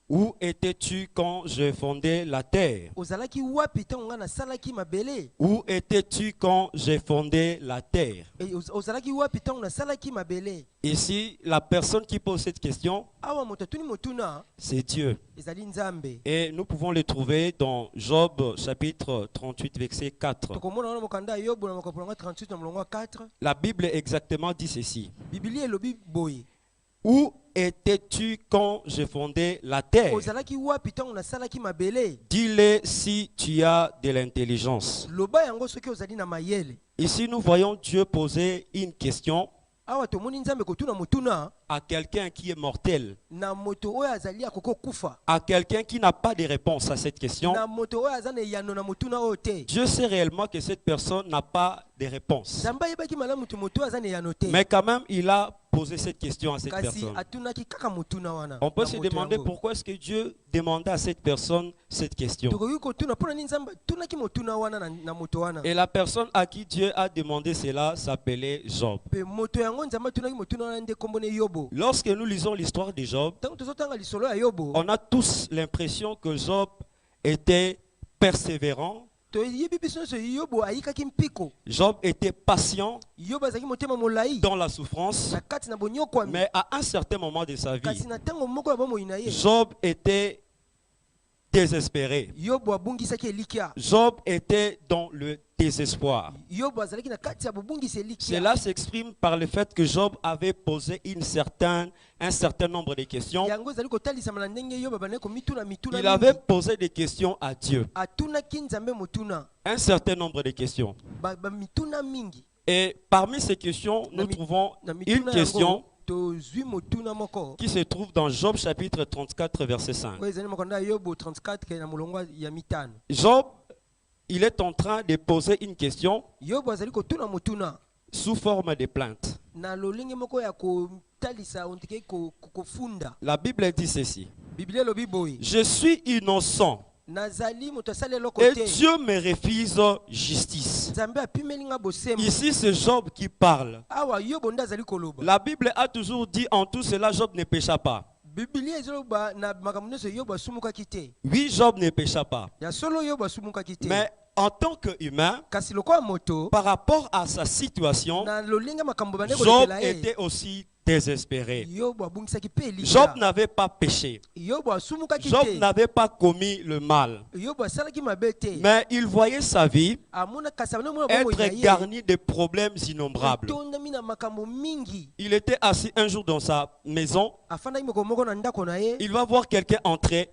Où étais-tu quand je fondais la terre? Où étais-tu quand j'ai fondé la terre? Ici, la personne qui pose cette question, c'est Dieu. Et nous pouvons le trouver dans Job chapitre 38, verset 4. La Bible exactement dit ceci. Où étais-tu quand je fondais la terre? Dis-le si tu as de l'intelligence. Ici, nous voyons Dieu poser une question à quelqu'un qui est mortel, à quelqu'un qui n'a pas de réponse à cette question. Dieu sait réellement que cette personne n'a pas de réponse. Mais quand même, il a posé cette question à cette personne. On peut se demander pourquoi est-ce que Dieu demandait à cette personne cette question. Et la personne à qui Dieu a demandé cela s'appelait Job. Lorsque nous lisons l'histoire de Job, on a tous l'impression que Job était persévérant. Job était patient dans la souffrance, mais à un certain moment de sa vie, Job était désespéré. Job était dans le désespoir. Cela s'exprime par le fait que Job avait posé un certain nombre de questions. Il avait posé des questions à Dieu. Un certain nombre de questions. Et parmi ces questions, nous trouvons une question qui se trouve dans Job chapitre 34 verset 5. Job, il est en train de poser une question sous forme de plainte. La Bible dit ceci. Je suis innocent. Et Dieu me refuse justice. Ici, c'est Job qui parle. La Bible a toujours dit en tout cela, Job ne pécha pas. Oui, Job ne pécha pas. Mais en tant qu'humain, par rapport à sa situation, Job était aussi désespéré. Job n'avait pas péché. Job n'avait pas commis le mal. Mais il voyait sa vie être garnie de problèmes innombrables. Il était assis un jour dans sa maison. Il va voir quelqu'un entrer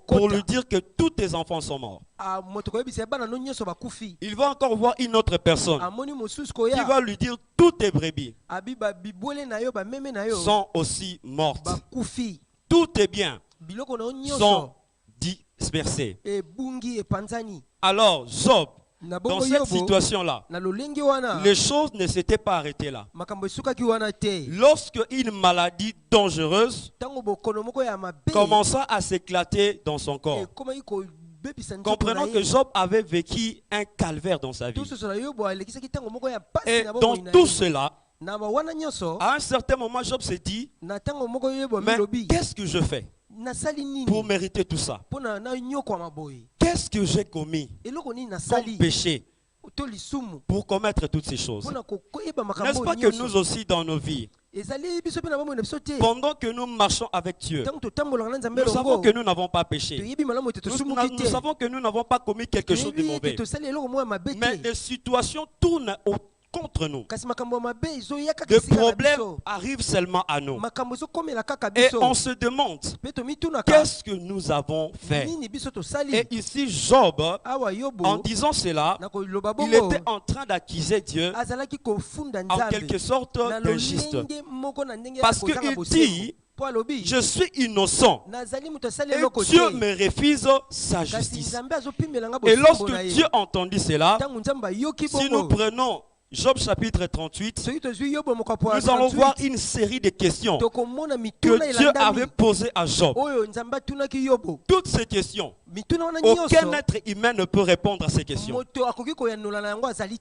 pour lui dire que tous tes enfants sont morts. Il va encore voir une autre personne qui va lui dire toutes tes brebis sont aussi mortes. Tous tes biens sont dispersés. Alors Job, dans cette situation-là, les choses ne s'étaient pas arrêtées là. Lorsque une maladie dangereuse commença à s'éclater dans son corps, comprenons que Job avait vécu un calvaire dans sa vie. Et dans tout cela, à un certain moment, Job s'est dit, mais qu'est-ce que je fais pour mériter tout ça? Qu'est-ce que j'ai commis comme péché pour commettre toutes ces choses? N'est-ce pas que nous aussi dans nos vies, pendant que nous marchons avec Dieu, nous savons que nous n'avons pas péché. Nous savons que nous n'avons pas commis quelque chose de mauvais. Mais les situations tournent contre nous. Les problèmes arrivent seulement à nous. Et on se demande, qu'est-ce que nous avons fait? Et ici, Job, en disant cela, il était en train d'accuser Dieu en quelque sorte d'injuste. Parce qu'il dit, je suis innocent et Dieu me refuse sa justice. Et lorsque Dieu entendit cela, si nous prenons Job chapitre 38, nous allons voir une série de questions que Dieu avait posées à Job. Toutes ces questions, aucun être humain ne peut répondre à ces questions.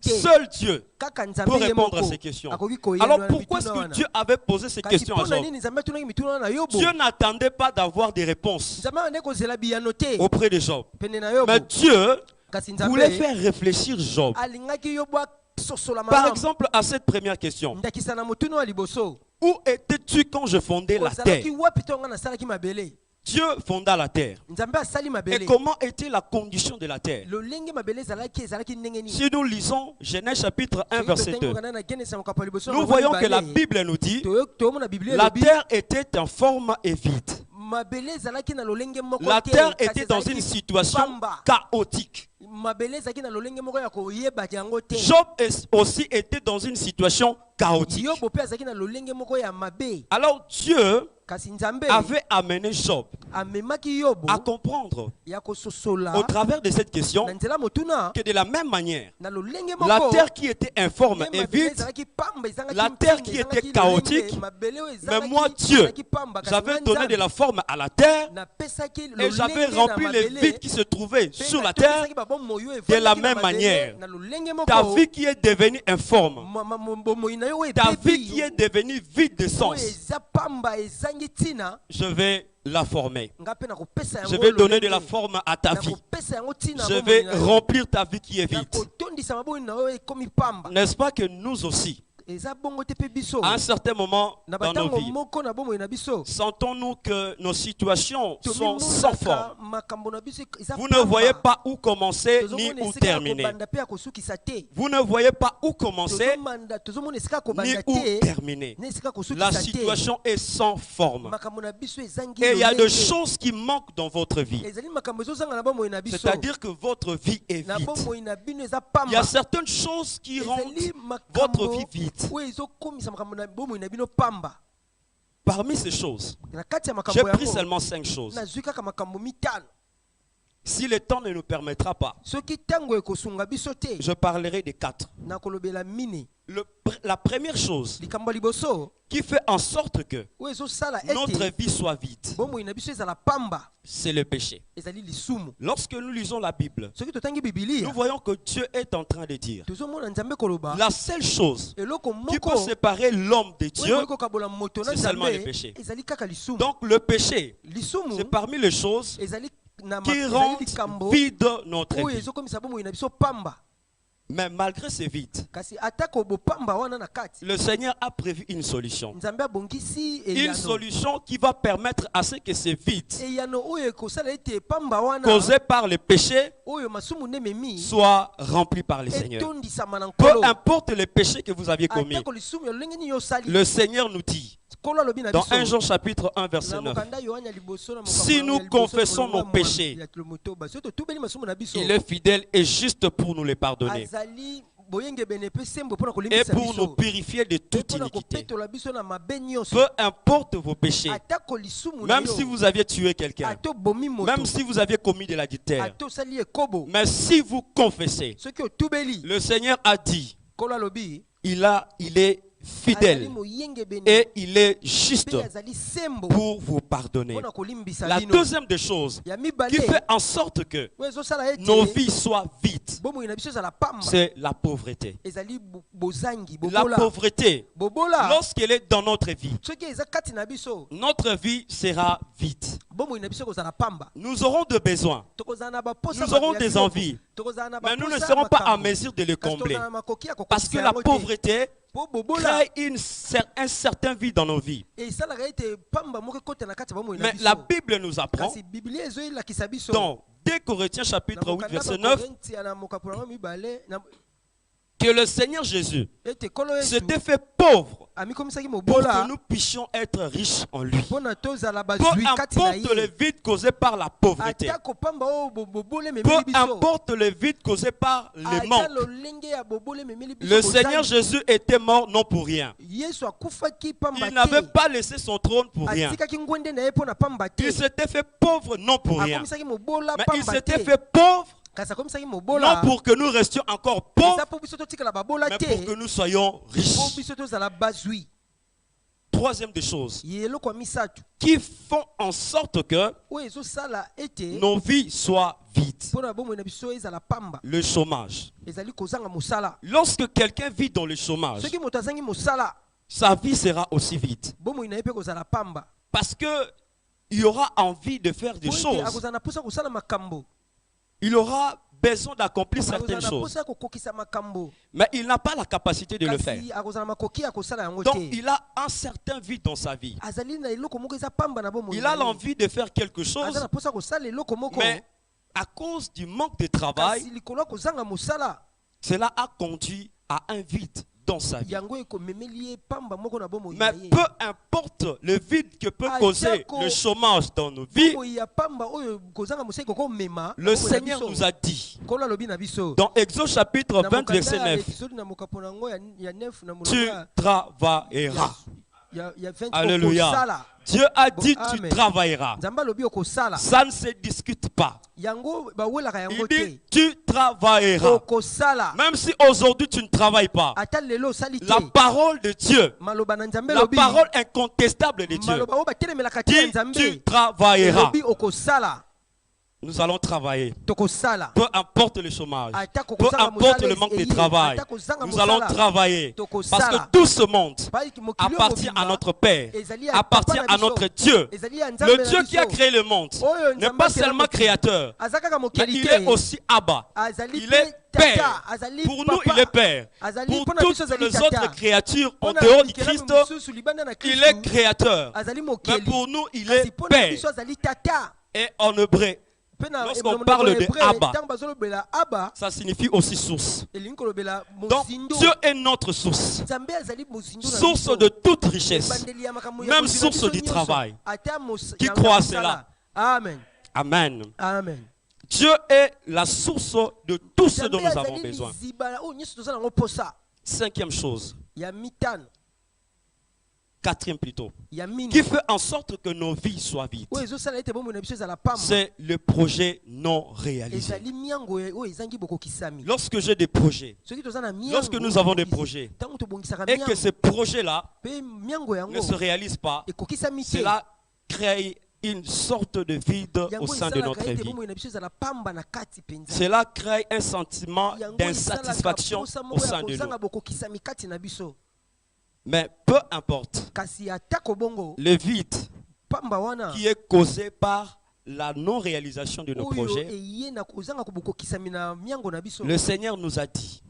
Seul Dieu peut répondre à ces questions. Alors pourquoi est-ce que Dieu avait posé ces questions à Job? Dieu n'attendait pas d'avoir des réponses auprès de Job. Mais Dieu voulait faire réfléchir Job. Par exemple, à cette première question. Où étais-tu quand je fondais la terre? Dieu fonda la terre. Et comment était la condition de la terre? Si nous lisons Genèse chapitre 1 verset 2, nous voyons que la Bible nous dit la terre était en forme et vide. La terre était dans une situation chaotique. Job aussi était dans une situation chaotique. Alors Dieu avait amené Job à comprendre au travers de cette question que de la même manière, la terre qui était informe et vide, la terre qui était chaotique, mais moi Dieu, j'avais donné de la forme à la terre et j'avais rempli les vides qui se trouvaient sur la terre de la même manière. Ta vie qui est devenue informe, ta vie qui est devenue vide de sens, je vais la former. Je vais donner de la forme à ta vie. Je vais remplir ta vie qui est vide. N'est-ce pas que nous aussi, à un certain moment dans nos vies, sentons-nous que nos situations sont sans forme. Vous ne voyez pas où commencer ni où terminer. Vous ne voyez pas où commencer ni où terminer. La situation est sans forme. Et il y a des choses qui manquent dans votre vie. C'est-à-dire que votre vie est vide. Il y a certaines choses qui rendent votre vie vide. Parmi ces choses, j'ai pris seulement 5 choses. Si le temps ne nous permettra pas, je parlerai des 4. La première chose qui fait en sorte que notre vie soit vide, c'est le péché. Lorsque nous lisons la Bible, nous voyons que Dieu est en train de dire la seule chose qui peut séparer l'homme de Dieu, c'est seulement le péché. Donc le péché, c'est parmi les choses qui rendent vide notre vie. Mais malgré ce vide, le Seigneur a prévu une solution. Une solution qui va permettre à ce que ce vide causé par le péché soit rempli par le Seigneur. Peu importe le péché que vous aviez commis, le Seigneur nous dit dans 1 Jean chapitre 1 verset 9, si nous confessons nos péchés, il est fidèle et juste pour nous les pardonner et pour nous purifier de toute iniquité. Peu importe vos péchés, même si vous aviez tué quelqu'un, même si vous aviez commis de l'adultère, mais si vous confessez, le Seigneur a dit, il est fidèle et il est juste pour vous pardonner. La deuxième des choses qui fait en sorte que nos vies soient vides, c'est la pauvreté. La pauvreté, lorsqu'elle est dans notre vie sera vide. Nous aurons des besoins, nous aurons des envies, mais nous ne serons pas en mesure de les combler parce que la pauvreté crée un certain vide dans nos vies. Mais la Bible nous apprend dans 2 Corinthiens chapitre 8 verset 9 que le Seigneur Jésus s'était fait pauvre pour que nous puissions être riches en lui. Peu importe le vide causé par la pauvreté, peu importe le vide causé par le manque, le Seigneur Jésus était mort non pour rien. Il n'avait pas laissé son trône pour rien. Il s'était fait pauvre non pour rien, mais il s'était fait pauvre Non pour que nous restions encore pauvres, mais pour que nous soyons riches. Troisième des choses qui font en sorte que nos vies soient vides. Le chômage. Lorsque quelqu'un vit dans le chômage, sa vie sera aussi vide. Parce qu'il aura envie de faire des choses. Il aura besoin d'accomplir certaines choses. Mais il n'a pas la capacité de le faire. Donc il a un certain vide dans sa vie. Il a l'envie de faire quelque chose. Mais à cause du manque de travail, cela a conduit à un vide dans sa vie. Mais peu importe le vide que peut causer le chômage dans nos vies, le Seigneur nous a dit dans Exode chapitre 20 verset 9, tu travailleras. Alléluia. Dieu a dit tu travailleras. Ça ne se discute pas. Il dit tu travailleras. Même si aujourd'hui tu ne travailles pas, la parole de Dieu, la parole incontestable de Dieu dit tu travailleras. Nous allons travailler. Peu importe le chômage, peu importe le manque de travail, nous allons travailler. Parce que tout ce monde appartient à notre Père, appartient à notre Dieu. Le Dieu qui a créé le monde n'est pas seulement créateur, mais il est aussi Abba. Il est Père. Pour nous, il est Père. Pour toutes les autres créatures en dehors du Christ, il est créateur. Mais pour nous, il est Père. Et en hébreu, lorsqu'on parle de Abba, ça signifie aussi source. Donc Dieu est notre source. Source de toute richesse. Même source du travail. Qui croit à cela? Amen. Amen. Amen. Dieu est la source de tout ce dont nous avons besoin. Cinquième chose. Quatrième plutôt, qui fait en sorte que nos vies soient vides, c'est le projet non réalisé. Lorsque j'ai des projets, lorsque nous avons des projets, et que ces projets-là ne se réalisent pas, cela crée une sorte de vide au sein de notre vie. Cela crée un sentiment d'insatisfaction au sein de nous. Mais peu importe le vide qui est causé par la non-réalisation de nos projets, le Seigneur nous a dit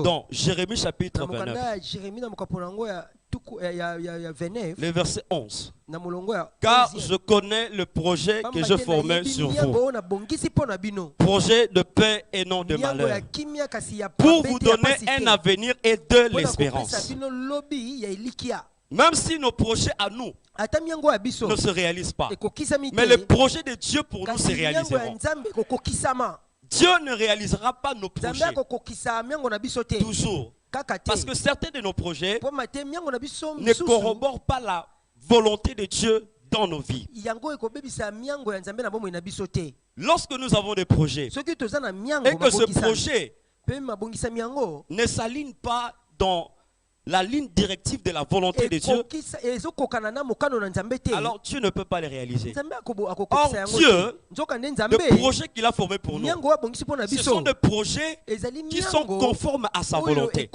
dans Jérémie chapitre 29, le verset 11, car je connais le projet que je formais sur vous, projet de paix et non de malheur, pour vous donner un avenir et de l'espérance. Même si nos projets à nous ne se réalisent pas, mais le projet de Dieu pour nous se réaliseront. Dieu ne réalisera pas nos projets toujours. Parce que certains de nos projets ne corroborent pas la volonté de Dieu dans nos vies. Lorsque nous avons des projets et que ce projet ne s'aligne pas dans la ligne directive de la volonté de Dieu, alors Dieu ne peut pas les réaliser. Or Dieu, le projet qu'il a formé pour nous, ce sont des projets qui sont conformes à sa volonté.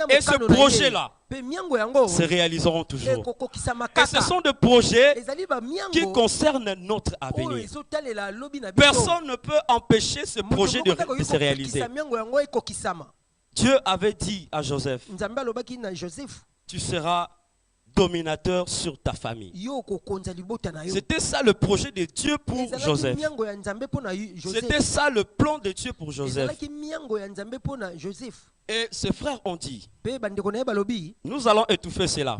Et ce projet-là se réaliseront toujours. Et ce sont des projets qui concernent notre avenir. Personne ne peut empêcher ce projet de se réaliser. Dieu avait dit à Joseph, tu seras dominateur sur ta famille. C'était ça le projet de Dieu pour Joseph. C'était ça le plan de Dieu pour Joseph. Et ses frères ont dit, nous allons étouffer cela.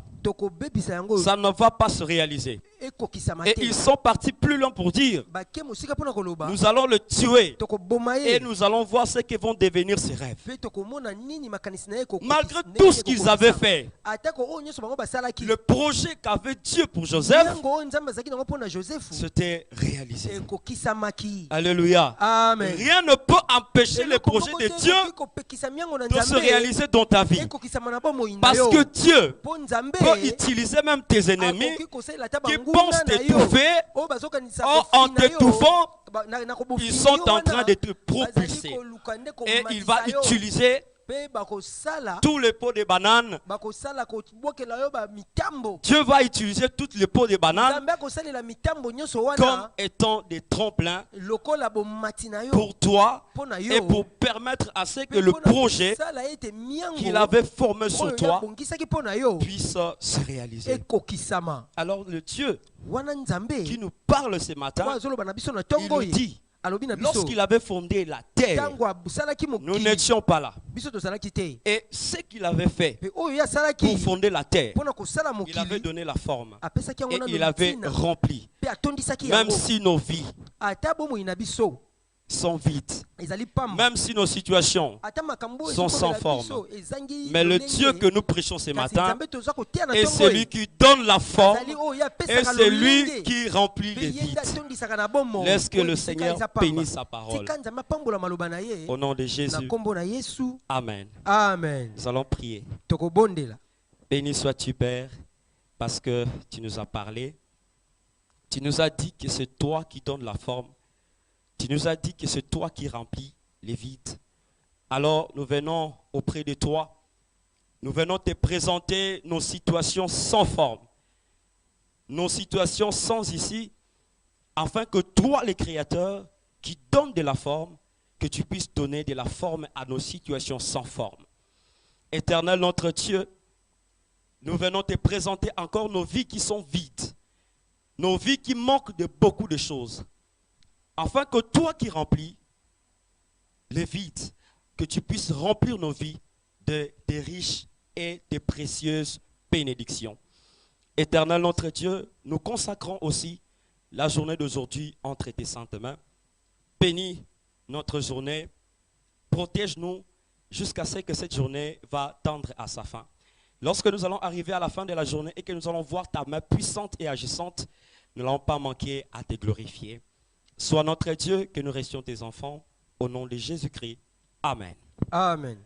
Ça ne va pas se réaliser. Et ils sont partis plus loin pour dire, nous allons le tuer et nous allons voir ce que vont devenir ses rêves. Malgré tout ce qu'ils avaient fait, le projet qu'avait Dieu pour Joseph s'était réalisé. Alléluia. Amen. Rien ne peut empêcher le projet de Dieu de se réaliser dans ta vie. Parce que Dieu peut utiliser même tes ennemis qui pensent t'étouffer. En t'étouffant, ils sont en train de te propulser. Et il va utiliser tous les pots de bananes. Dieu va utiliser toutes les pots de bananes comme étant des tremplins pour toi et pour permettre à ce que le projet qu'il avait formé sur toi puisse se réaliser. Alors le Dieu qui nous parle ce matin, il nous dit, lorsqu'il avait fondé la terre, nous n'étions pas là. Et ce qu'il avait fait pour fonder la terre, il avait donné la forme et il avait rempli. Même si nos vies sont vides, même si nos situations sont sans forme, mais le Dieu que nous prêchons ce matin est celui qui donne la forme et celui qui remplit les vides. Laisse que le Seigneur bénisse sa parole. Au nom de Jésus. Amen. Amen. Nous allons prier. Béni sois-tu, Père, parce que tu nous as parlé. Tu nous as dit que c'est toi qui donnes la forme. Tu nous as dit que c'est toi qui remplis les vides. Alors nous venons auprès de toi. Nous venons te présenter nos situations sans forme. Nos situations sans issue. Afin que toi, le Créateur, qui donne de la forme, que tu puisses donner de la forme à nos situations sans forme. Éternel notre Dieu, nous venons te présenter encore nos vies qui sont vides. Nos vies qui manquent de beaucoup de choses. Afin que toi qui remplis les vides, que tu puisses remplir nos vies de riches et de précieuses bénédictions. Éternel notre Dieu, nous consacrons aussi la journée d'aujourd'hui entre tes saintes mains. Bénis notre journée, protège-nous jusqu'à ce que cette journée va tendre à sa fin. Lorsque nous allons arriver à la fin de la journée et que nous allons voir ta main puissante et agissante, nous n'allons pas manquer à te glorifier. Sois notre Dieu, que nous restions tes enfants, au nom de Jésus-Christ. Amen. Amen.